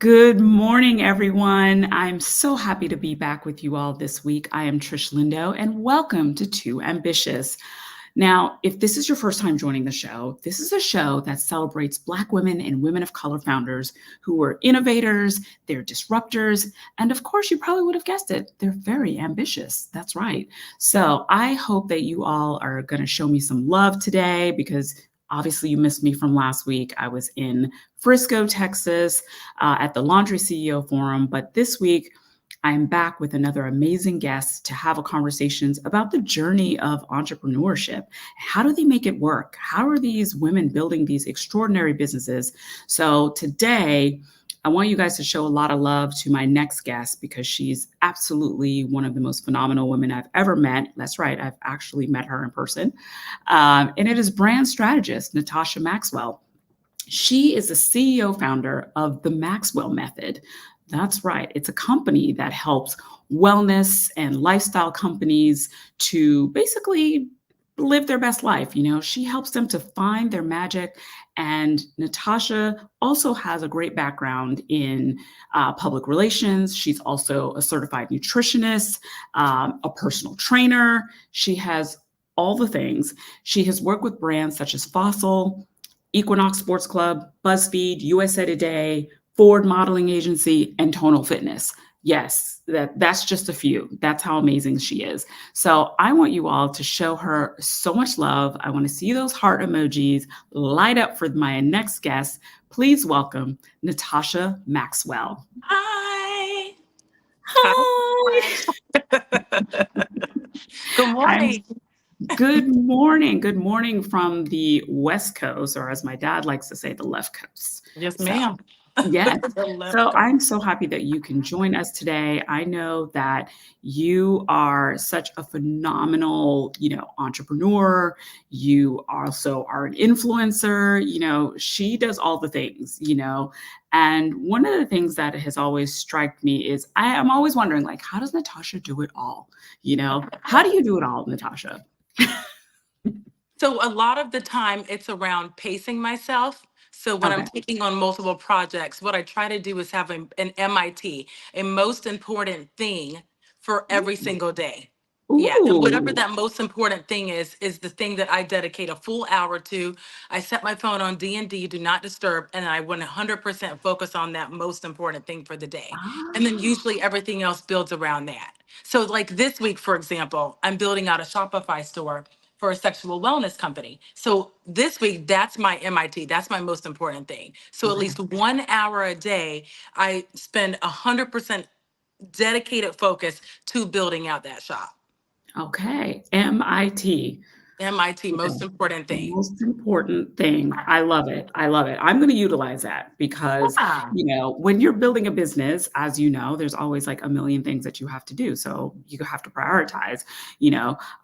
Good morning, everyone. I'm so happy to be back with you all this week. I am Trish Lindo, and welcome to Too Ambitious. Now, if this is your first time joining the show, this is a show that celebrates Black women and women of color founders who are innovators, they're disruptors, and of course, you probably would have guessed it, they're very ambitious. That's right. So I hope that you all are going to show me some love today because obviously you missed me from last week. I was in Frisco, Texas, at the Laundry CEO Forum, but this week, I'm back with another amazing guest to have a conversations about the journey of entrepreneurship. How do they make it work? How are these women building these extraordinary businesses? So today, I want you guys to show a lot of love to my next guest because she's absolutely one of the most phenomenal women I've ever met. That's right, I've actually met her in person. And it is brand strategist, Natasha Maxwell. She is the CEO founder of the Maxwell Method. That's right. It's a company that helps wellness and lifestyle companies to basically live their best life. She helps them to find their magic. And Natasha also has a great background in public relations. She's also a certified nutritionist, a personal trainer. She has all the things. She has worked with brands such as Fossil, Equinox Sports Club, BuzzFeed, USA Today, Ford Modeling Agency, and Tonal Fitness. Yes, that's just a few. That's how amazing she is. So I want you all to show her so much love. I want to see those heart emojis light up for my next guest. Please welcome Natasha Maxwell. Hi. Hi. Good I'm morning. Good morning. Good morning from the West Coast, or as my dad likes to say, the left coast. Yes, So, ma'am. yes. The left So coast. I'm so happy that you can join us today. I know that you are such a phenomenal, entrepreneur. You also are an influencer. She does all the things, And one of the things that has always struck me is I am always wondering, like, how does Natasha do it all? How do you do it all, Natasha? So a lot of the time it's around pacing myself. So when I'm Okay. taking on multiple projects, what I try to do is have an MIT, a most important thing for every single day. Yeah, and whatever Ooh. that most important thing is the thing that I dedicate a full hour to. I set my phone on D&D, do not disturb, and I 100% focus on that most important thing for the day. And then Ah, usually everything else builds around that. So like this week, for example, I'm building out a Shopify store for a sexual wellness company. So this week, that's my MIT. That's my most important thing. So at okay. least 1 hour a day, I spend 100% dedicated focus to building out that shop. Okay. MIT. MIT, Okay. most important The thing. most important thing. I love it. I love it. I'm going to utilize that because, Yeah. when you're building a business, as you know, there's always like a million things that you have to do. So you have to prioritize,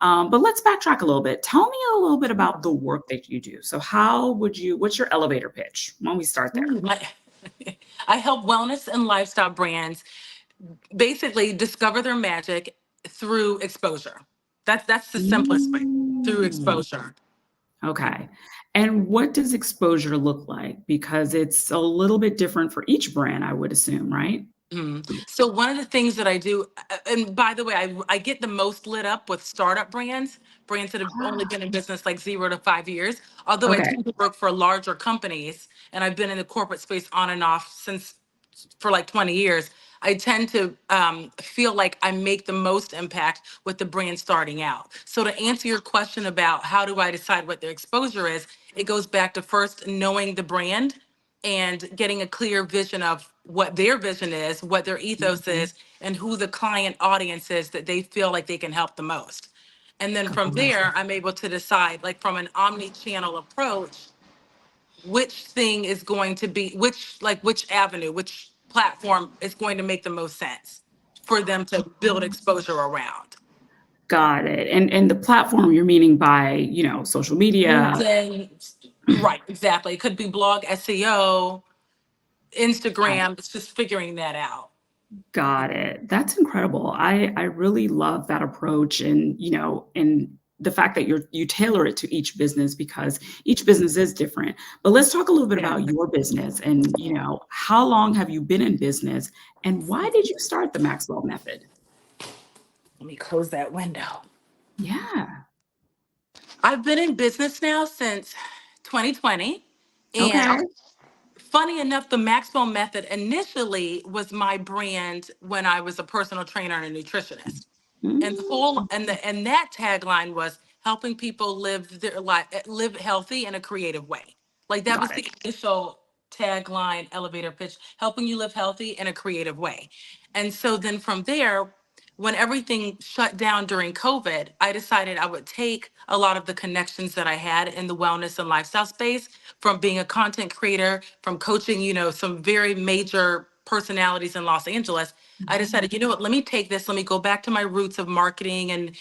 but let's backtrack a little bit. Tell me a little bit about the work that you do. So what's your elevator pitch? Why don't we start there? I help wellness and lifestyle brands basically discover their magic through exposure. That's the simplest way. Through Mm. exposure. Okay. And what does exposure look like? Because it's a little bit different for each brand, I would assume, right? So one of the things that I do, and by the way, I get the most lit up with startup brands, brands that have only Ah, been in business like 0 to 5 years. Although I okay. tend to work for larger companies, and I've been in the corporate space on and off since for like 20 years. I tend to feel like I make the most impact with the brand starting out. So to answer your question about how do I decide what their exposure is, it goes back to first knowing the brand and getting a clear vision of what their vision is, what their ethos Mhm. is, and who the client audience is that they feel like they can help the most. And then Got from it. there, I'm able to decide, like from an omni-channel approach, which thing is going to be, which avenue, which platform is going to make the most sense for them to build exposure around. Got it. And the platform you're meaning by, social media. LinkedIn, right, exactly. It could be blog SEO, Instagram. It's just figuring that out. Got it. That's incredible. I really love that approach and the fact that you tailor it to each business, because each business is different. But let's talk a little bit Yeah. about your business, and how long have you been in business, and why did you start the Maxwell method? Let me close that window. Yeah. I've been in business now since 2020. And Okay. funny enough, the Maxwell Method initially was my brand when I was a personal trainer and a nutritionist. And the whole Mm, and that tagline was helping people live their life, live healthy in a creative way. Like that was got it. the initial tagline, elevator pitch, helping you live healthy in a creative way. And so then from there, when everything shut down during COVID, I decided I would take a lot of the connections that I had in the wellness and lifestyle space from being a content creator, from coaching, some very major personalities in Los Angeles. I Mhm. decided, you know what, let me take this, let me go back to my roots of marketing and,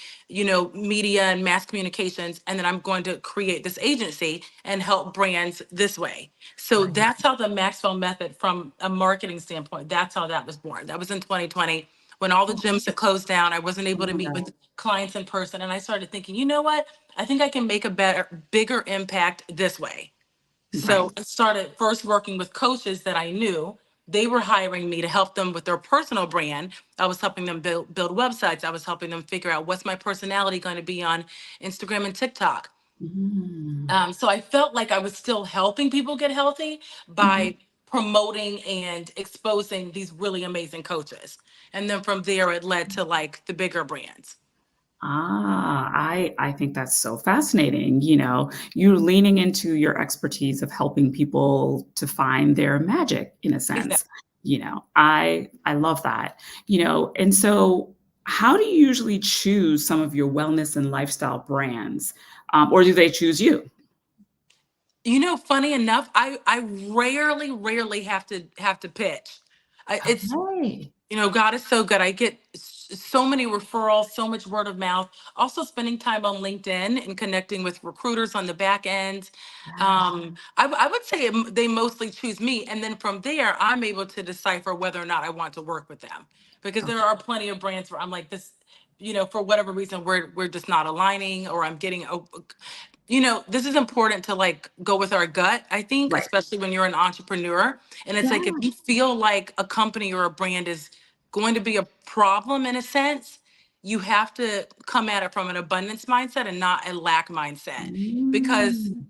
media and mass communications. And then I'm going to create this agency and help brands this way. So Right. that's how the Maxwell method, from a marketing standpoint, that's how that was born. That was in 2020 when all the Oh, gyms had closed down. I wasn't able to meet yeah. with clients in person. And I started thinking, you know what? I think I can make a bigger impact this way. So Right. I started first working with coaches that I knew. They were hiring me to help them with their personal brand. I was helping them build websites. I was helping them figure out what's my personality going to be on Instagram and TikTok. Mm. So I felt like I was still helping people get healthy Mhm. by promoting and exposing these really amazing coaches. And then from there, it led to like the bigger brands. I think that's so fascinating. You're leaning into your expertise of helping people to find their magic in a sense. Exactly. I love that. And so how do you usually choose some of your wellness and lifestyle brands? Or do they choose you? Funny enough, I rarely have to pitch. It's Okay. God is so good. I get so many referrals, so much word of mouth. Also, spending time on LinkedIn and connecting with recruiters on the back end. Yeah. I would say they mostly choose me. And then from there, I'm able to decipher whether or not I want to work with them. Because there Okay. are plenty of brands where I'm like, this, for whatever reason, we're just not aligning, or I'm getting this is important to like go with our gut, I think, Right. especially when you're an entrepreneur. And it's like if Yeah. you feel like a company or a brand is going to be a problem in a sense, you have to come at it from an abundance mindset and not a lack mindset. Because Mm.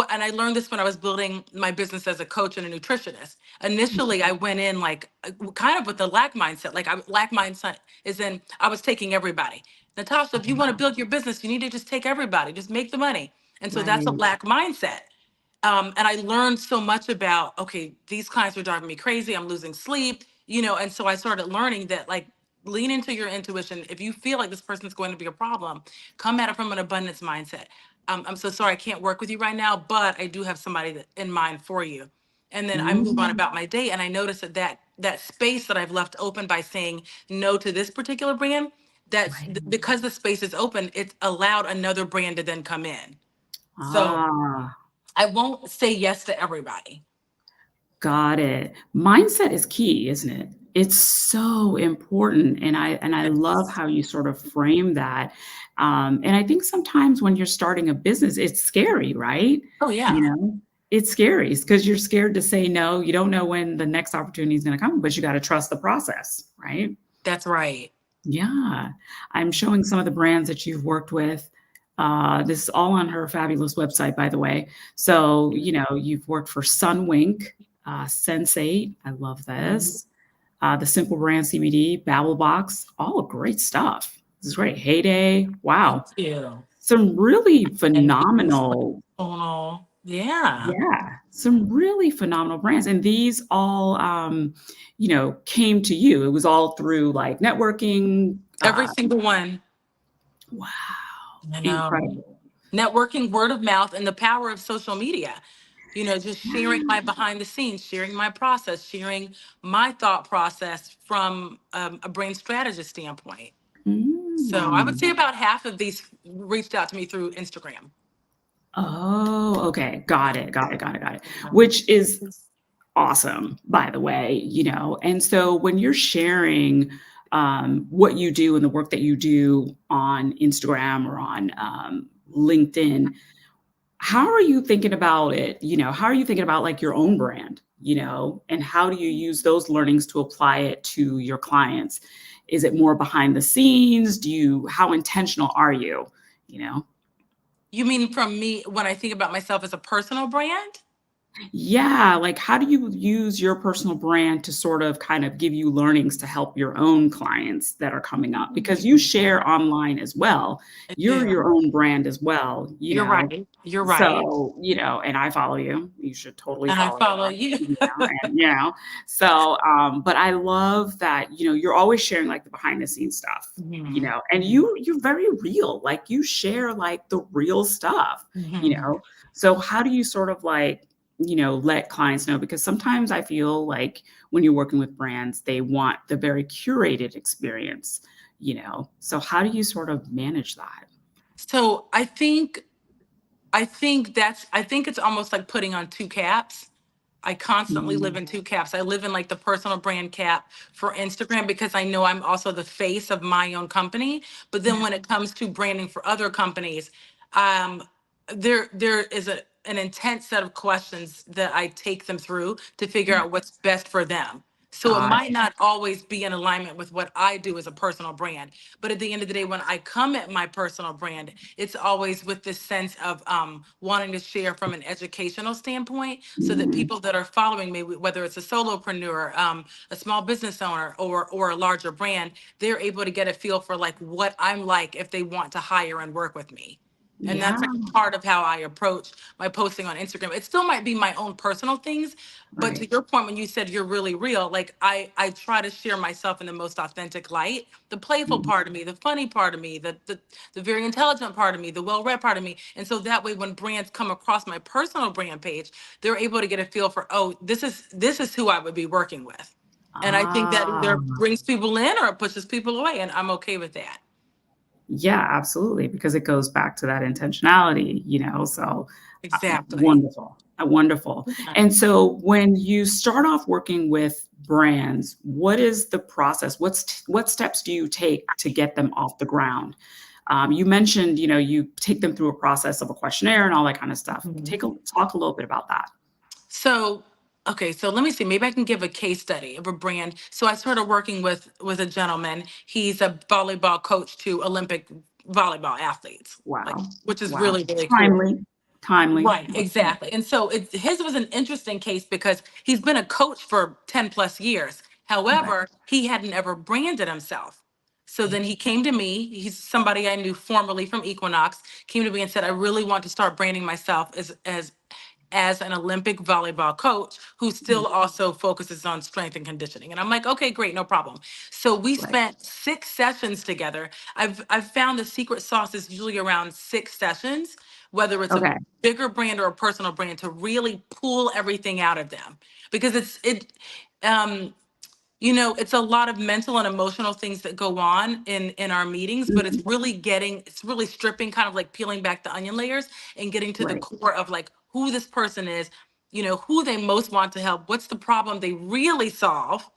and I learned this when I was building my business as a coach and a nutritionist. Initially, I went in like kind of with the lack mindset. Lack mindset is in I was taking everybody. Natasha, if you want to build your business, you need to just take everybody, just make the money. And so that's a Right. lack mindset. And I learned so much about, okay, these clients are driving me crazy. I'm losing sleep, and so I started learning that like lean into your intuition. If you feel like this person's going to be a problem, come at it from an abundance mindset. I'm so sorry I can't work with you right now, but I do have somebody in mind for you. And then I move on Mm. about my day, and I notice that space that I've left open by saying no to this particular brand, Right. because the space is open, it's allowed another brand to then come in. So Ah. I won't say yes to everybody. Got it. Mindset is key, isn't it? It's so important, and I love Yes. how you sort of frame that. And I think sometimes when you're starting a business, it's scary, right? Oh You yeah, know, it's scary because you're scared to say no. You don't know when the next opportunity is going to come, but you got to trust the process, right? that's right. Yeah. I'm showing some of the brands that you've worked with. This is all on her fabulous website, by the way. So, you've worked for Sunwink, Sense8. I love this. The Simple Brand CBD, Babblebox, all great stuff. This is great. Heyday. Thank Wow. you. Some really And phenomenal, tonal. Yeah. yeah, some really phenomenal brands. And these all, came to you. It was all through like networking. Every single one. Wow. I know. Incredible. Networking, word of mouth, and the power of social media. Just sharing my Yeah. behind the scenes, sharing my process, sharing my thought process from a brain strategist standpoint. So I would Mm. say about half of these reached out to me through Instagram. Oh, okay. Got it. Got it. Got it. Got it. Which is awesome, by the way. And so when you're sharing what you do and the work that you do on Instagram or on LinkedIn, how are you thinking about it? How are you thinking about like your own brand, and how do you use those learnings to apply it to your clients? Is it more behind the scenes? How intentional are you? You know? You mean from me when I think about myself as a personal brand? Yeah, like how do you use your personal brand to sort of kind of give you learnings to help your own clients that are coming up? Because you share online as well. I You're do. your own brand as well, You're right. You're right. So, and I follow you. You should totally And I follow follow her. you. And so but I love that, you're always sharing like the behind the scenes stuff, Mhm. and you're very real. Like you share like the real stuff, you Mhm. know. So how do you sort of like, let clients know? Because sometimes I feel like when you're working with brands, they want the very curated experience, So how do you sort of manage that? So I think it's almost like putting on two caps. I constantly live Mm, in two caps. I live in like the personal brand cap for Instagram because I know I'm also the face of my own company. But then yeah. when it comes to branding for other companies, um, there is an intense set of questions that I take them through to figure out what's best for them. So it Got might not always be in alignment with what I do as a personal brand. But at the end of the day, when I come at my personal brand, it's always with this sense of wanting to share from an educational standpoint so that it. people that are following me, whether it's a solopreneur, a small business owner, or a larger brand, they're able to get a feel for like what I'm like if they want to hire and work with me. And Yeah, that's like part of how I approach my posting on Instagram. It still might be my own personal things, but to right. your point, when you said you're really real, like I try to share myself in the most authentic light, the playful Mhm. part of me, the funny part of me, the very intelligent part of me, the well-read part of me. And so that way when brands come across my personal brand page, they're able to get a feel for, oh, this is who I would be working with. And I think that Ah, either brings people in or it pushes people away. And I'm okay with that. yeah, absolutely, because it goes back to that intentionality, so, Exactly. wonderful, wonderful. Yeah. And so when you start off working with brands, what is the process? What steps do you take to get them off the ground? You mentioned, you take them through a process of a questionnaire and all that kind of stuff. Talk a little bit about that. So, okay, so let me see. Maybe I can give a case study of a brand. So I started working with a gentleman. He's a volleyball coach to Olympic volleyball athletes, like Wow. which is Wow. really cool. Timely, timely. Right, exactly. And so his was an interesting case because he's been a coach for 10 plus years. Okay. However, he hadn't ever branded himself. So then he came to me. He's somebody I knew formerly from Equinox, came to me and said, I really want to start branding myself as an Olympic volleyball coach who Mhm. still also focuses on strength and conditioning. And I'm like, okay, great, no problem. So we Right. spent 6 sessions together. I've found the secret sauce is usually around 6 sessions, whether it's a Okay. bigger brand or a personal brand, to really pull everything out of them. Because um it's a lot of mental and emotional things that go on in our meetings, but Mhm. it's really stripping, kind of like peeling back the onion layers and getting to the Right. core of like who this person is, who they most want to help, what's the problem they really solve,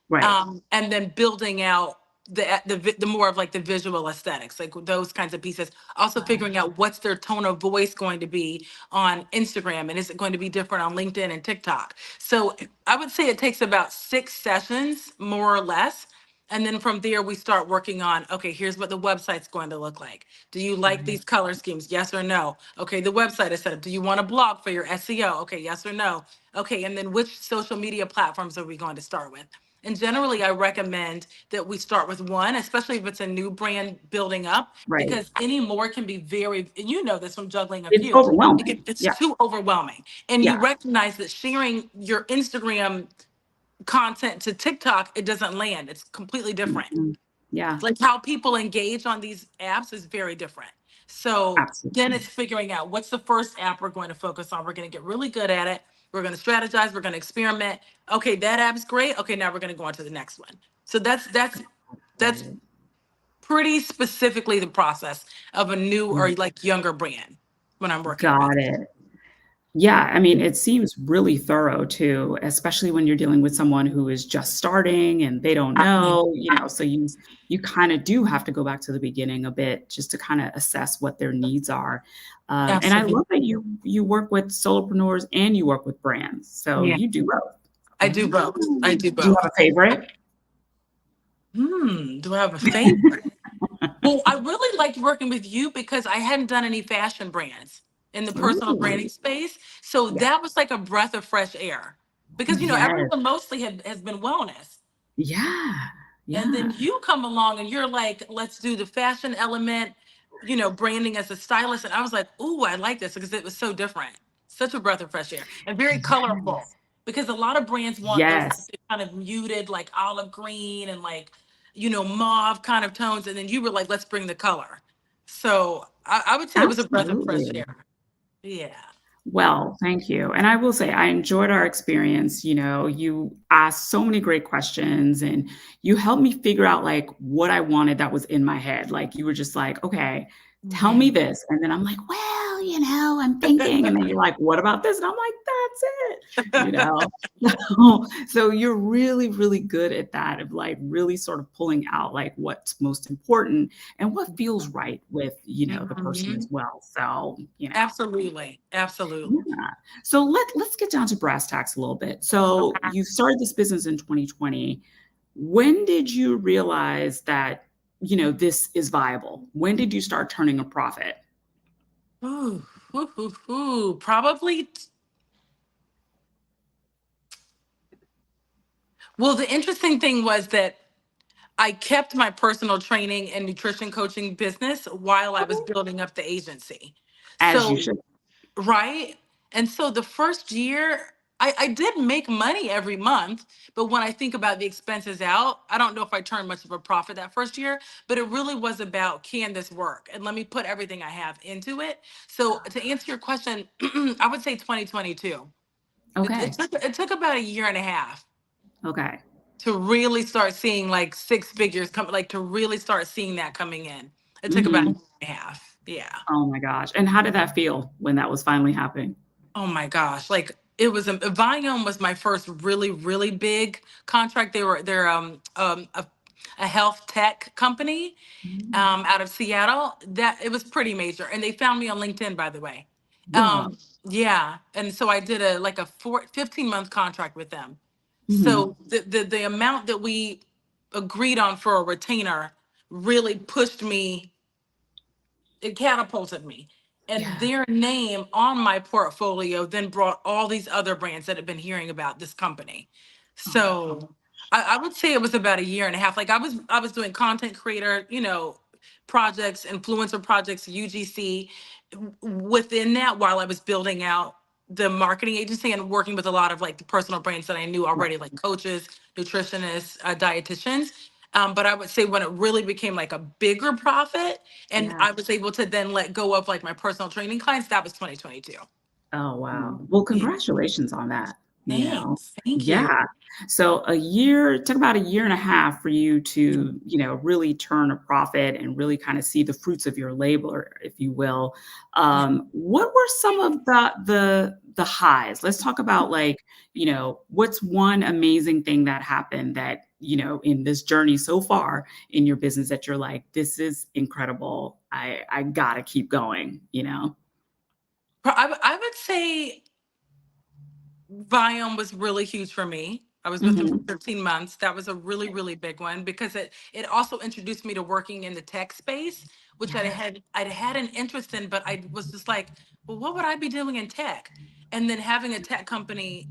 Right. and then building out the more of like the visual aesthetics, like those kinds of pieces. Also Got it. figuring out what's their tone of voice going to be on Instagram, and is it going to be different on LinkedIn and TikTok. So I would say it takes about 6 sessions, more or less. And then from there, we start working on, okay, here's what the website's going to look like. Do you like Right. these color schemes? Yes or no? Okay, the website is set up. Do you want a blog for your SEO? Okay, yes or no? Okay, and then which social media platforms are we going to start with? And generally, I recommend that we start with one, especially if it's a new brand building up, Right. because any more can be very, and you know this from juggling a It's few, overwhelming. it's Yeah. too overwhelming. And you Yeah. recognize that sharing your Instagram content to TikTok, it doesn't land. It's completely different. Mhm. Yeah. Like how people engage on these apps is very different. So then Absolutely. it's figuring out what's the first app we're going to focus on. We're going to get really good at it. We're going to strategize. We're going to experiment. Okay, that app's great. Okay, now we're going to go on to the next one. So that's Got it. pretty specifically the process of a new or like younger brand when I'm working with. Got it. Yeah, I mean, it seems really thorough too, especially when you're dealing with someone who is just starting and they don't know, so you kinda do have to go back to the beginning a bit just to kinda assess what their needs are. And I Absolutely. love that you work with solopreneurs and you work with brands, so Yeah, you do both. I do both. I do Do you both. have a favorite? Do I have a favorite? Well, I really liked working with you because I hadn't done any fashion brands in the personal Ooh, branding space. So yeah. that was like a breath of fresh air because, Yes. everyone mostly has been wellness. Yeah. And Yeah. then you come along and you're like, let's do the fashion element, branding as a stylist. And I was like, ooh, I like this because it was so different. Such a breath of fresh air and very colorful. Yes. Because a lot of brands want those Yes. kind of muted, like olive green and like, mauve kind of tones. And then you were like, let's bring the color. So I would say it was a breath of fresh Absolutely. air. Yeah. Well, thank you. And I will say I enjoyed our experience. You asked so many great questions and you helped me figure out like what I wanted that was in my head. Like you were just like, okay, tell me Mhm. this. And then I'm like, well, I'm thinking. And then you're like, what about this? And I'm like, that's it. You know? So you're really, really good at that of like really sort of pulling out like what's most important and what feels right with, the person as Mhm. well. So, Absolutely. Absolutely. yeah. So let's get down to brass tacks a little bit. So Okay. you started this business in 2020. When did you realize that, this is viable? When did you start turning a profit? Ooh, Probably. Well, the interesting thing was that I kept my personal training and nutrition coaching business while I was Okay. building up the agency. As you So, should. right. And so the first year, I did make money every month. But when I think about the expenses out, I don't know if I turned much of a profit that first year, but it really was about can this work? And let me put everything I have into it. So to answer your question, I would say 2022. Okay. It took about a year and a half Okay. to really start seeing like six figures come, like to really start seeing that coming in. It took about a Mhm. year and a half. Yeah. Oh my gosh. And how did that feel when that was finally happening? Oh my gosh. Like it was Volume was my first really, really big contract. They're a health tech company Mm. out of Seattle. That it was pretty major. And they found me on LinkedIn, by the way. Wow. Yeah. And so I did a 15-month contract with them. Mhm. So the amount that we agreed on for a retainer really pushed me, it catapulted me. And Yeah. their name on my portfolio then brought all these other brands that have been hearing about this company. Oh, So I would say it was about a year and a half. Like I was doing content creator, projects, influencer projects, UGC within that while I was building out the marketing agency and working with a lot of like the personal brands that I knew right. already, like coaches, nutritionists, dietitians. But I would say when it really became like a bigger profit and Yeah. I was able to then let go of like my personal training clients, that was 2022. Oh, wow. Well, Yeah. congratulations on that. Thanks. Thank you. Yeah. So it took about a year and a half for you to, really turn a profit and really kind of see the fruits of your labor, if you will. Yeah. What were some of the highs? Let's talk about like, what's one amazing thing that happened that, in this journey so far in your business that you're like, this is incredible. I gotta keep going. I would say Viome was really huge for me. I was with them for Mhm. 15 months. That was a really, really big one because it also introduced me to working in the tech space, which Yeah. I'd had an interest in, but I was just like, well, what would I be doing in tech? And then having a tech company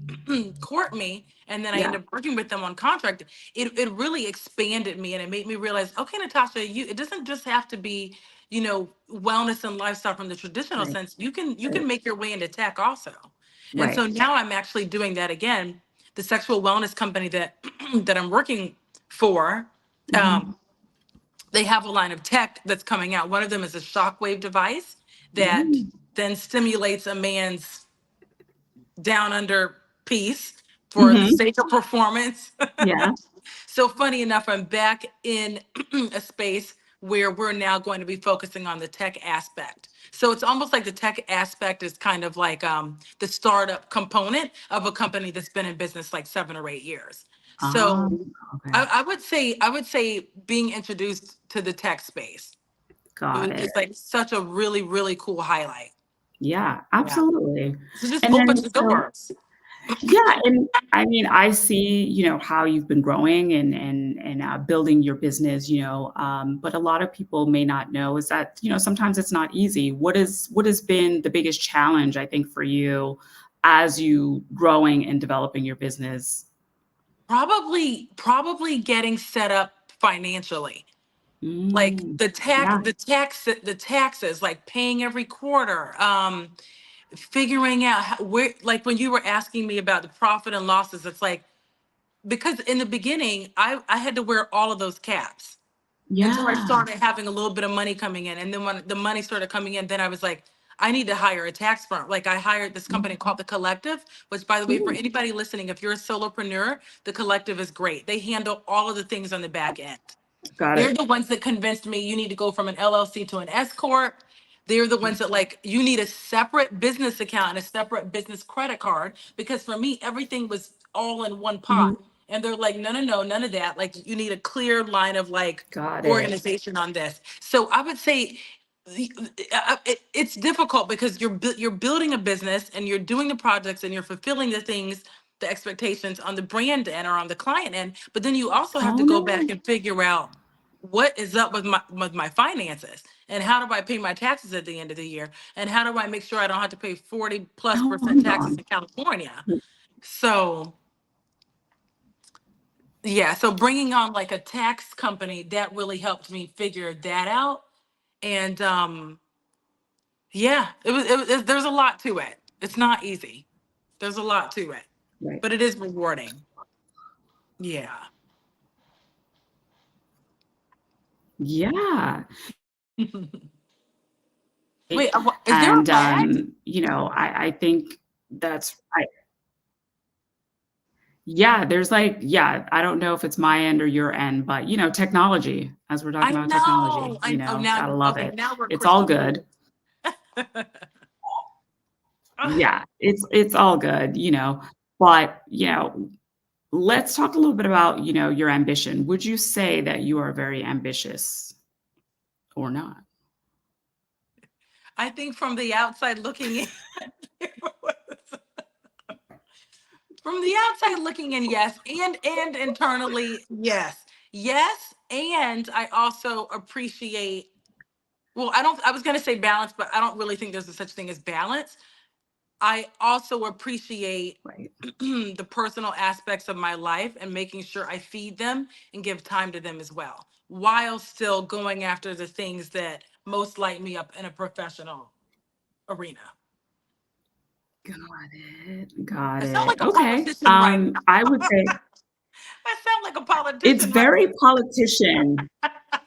court me, and then I Yeah. ended up working with them on contract. It really expanded me, and it made me realize, okay, Natasha, it doesn't just have to be, wellness and lifestyle from the traditional Right. sense. You can Right. make your way into tech also. And Right. so now I'm actually doing that again. The sexual wellness company that that I'm working for, Mhm. um, they have a line of tech that's coming out. One of them is a shockwave device that Mm. then stimulates a man's down under piece for the Mhm. sake of performance. Yeah. So funny enough, I'm back in a space where we're now going to be focusing on the tech aspect. So it's almost like the tech aspect is kind of like the startup component of a company that's been in business like 7 or 8 years. Ah, So okay. I would say being introduced to the tech space Got it. is like such a really, really cool highlight. Yeah, Yeah. absolutely. So just And opens then the so doors. yeah, and I mean, I see, how you've been growing and building your business, but a lot of people may not know is that, sometimes it's not easy. What has been the biggest challenge, I think, for you as you growing and developing your business? Probably getting set up financially. Like Mm, yeah, the taxes, like paying every quarter, figuring out where, like when you were asking me about the profit and losses, it's like, because in the beginning, I had to wear all of those caps until I yeah. started having a little bit of money coming in. And then when the money started coming in, then I was like, I need to hire a tax firm. Like I hired this company called The Collective, which by the way, for Ooh, anybody listening, if you're a solopreneur, The Collective is great. They handle all of the things on the back end. got They're it. the ones that convinced me you need to go from an LLC to an S corp. They're the ones that like you need a separate business account and a separate business credit card, because for me everything was all in one Mhm. pot. And they're like, no, no, no, none of that. Like you need a clear line of like Got it. organization on this. So I would say it's difficult because you're building a business and you're doing the projects and you're fulfilling the things, the expectations on the brand end or on the client end, but then you also have to Oh go back no. and figure out what is up with my finances, and how do I pay my taxes at the end of the year, and how do I make sure I don't have to pay 40 plus Oh percent no. taxes in California. So yeah, so bringing on like a tax company that really helped me figure that out. And yeah, there's a lot to it. It's not easy. There's a lot to it, Right. but it is rewarding. Yeah. Yeah. Wait, is there a And, lag? I think that's right. Yeah, there's like yeah, I don't know if it's my end or your end, but, technology, as we're talking I about technology, know. I oh gotta now love okay, it. now we're It's all crystal good. clear. Yeah, it's all good, but, let's talk a little bit about, your ambition. Would you say that you are very ambitious or not? I think from the outside looking in, from the outside looking in, yes, and internally, yes, yes, and I also appreciate. Well, I don't. I was going to say balance, but I don't really think there's a such thing as balance. I also appreciate Right. the personal aspects of my life and making sure I feed them and give time to them as well, while still going after the things that most light me up in a professional arena. Got it, got I sound it. like a Okay. politician right I would say I sound like a it's politician right very politician,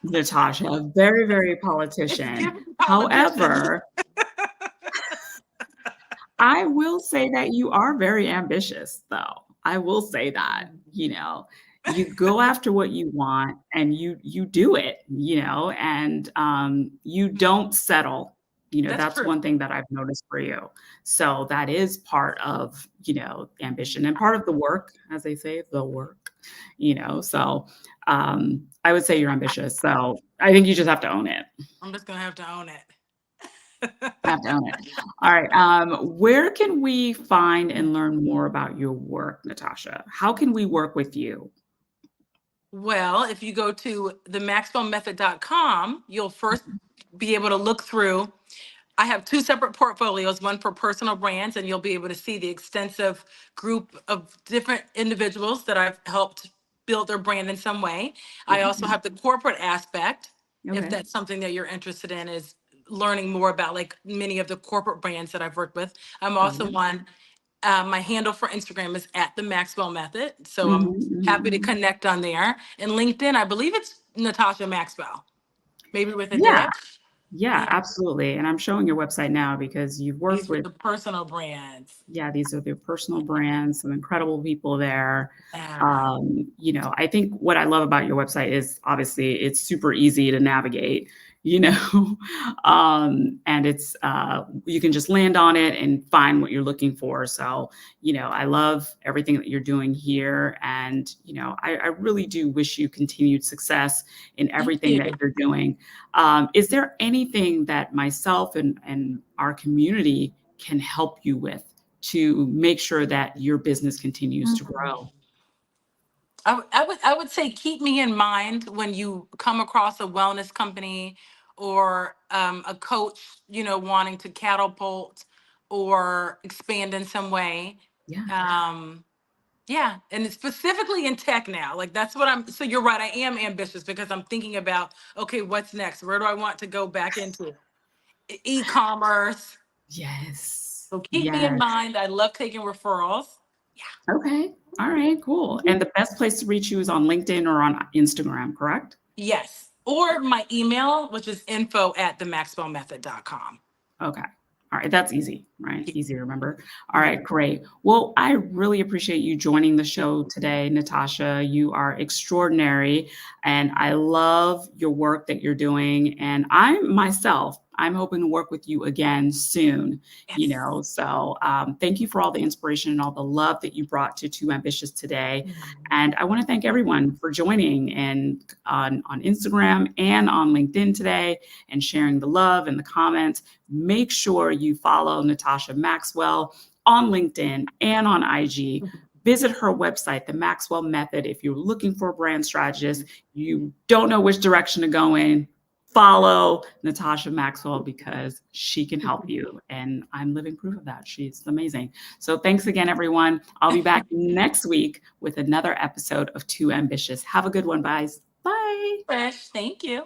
Natasha, very, very It's politician. giving politician. However, I will say that you are very ambitious, though. I will say that, you go after what you want and you do it, and, you don't settle. That's That's true. one thing that I've noticed for you. So that is part of, ambition and part of the work, as they say, the work, so, I would say you're ambitious. So I think you just have to own it. I'm just gonna have to own Have to it. own it. All right. Where can we find and learn more about your work, Natasha? How can we work with you? Well, if you go to themaxwellmethod.com, you'll first be able to look through. I have two separate portfolios, one for personal brands, and you'll be able to see the extensive group of different individuals that I've helped build their brand in some way. I also Mhm. have the corporate aspect, if Okay. that's something that you're interested in, is learning more about like many of the corporate brands that I've worked with. I'm Got also it. on my handle for Instagram is at the Maxwell Method. So Mhm, I'm happy to mhm. connect on there. And LinkedIn, I believe it's Natasha Maxwell, maybe with a Yeah. dash. Yeah, Yeah, absolutely. And I'm showing your website now because you've worked these are with, the personal brands. yeah, these are their personal brands, some incredible people there. Yeah. I think what I love about your website is obviously it's super easy to navigate, you know, and you can just land on it and find what you're looking for. So, I love everything that you're doing here. And, I really do wish you continued success in Thank everything you. that you're doing. Is there anything that myself and our community can help you with to make sure that your business continues to grow? I would say keep me in mind when you come across a wellness company or a coach, wanting to catapult or expand in some way. Yeah. Um, yeah, and it's specifically in tech now. Like that's what I'm. So you're right. I am ambitious because I'm thinking about, okay, what's next? Where do I want to go back into? E-commerce. Yes. So keep me in Yes. mind. I love taking referrals. Okay. All right, cool. Mhm. And the best place to reach you is on LinkedIn or on Instagram, correct? Yes. Or my email, which is info@themaxwellmethod.com. Okay. All right. That's easy, right? Yeah. Easy to remember. All Yeah. right. Great. Well, I really appreciate you joining the show today, Natasha. You are extraordinary. And I love your work that you're doing. And I'm hoping to work with you again soon, Yes. So thank you for all the inspiration and all the love that you brought to Too Ambitious today. And I want to thank everyone for joining and on Instagram and on LinkedIn today and sharing the love and the comments. Make sure you follow Natasha Maxwell on LinkedIn and on IG. Visit her website, The Maxwell Method. If you're looking for a brand strategist, you don't know which direction to go in, follow Natasha Maxwell because she can help you. And I'm living proof of that. She's amazing. So thanks again, everyone. I'll be back next week with another episode of Too Ambitious. Have a good one, guys. Bye. Fresh. Thank you.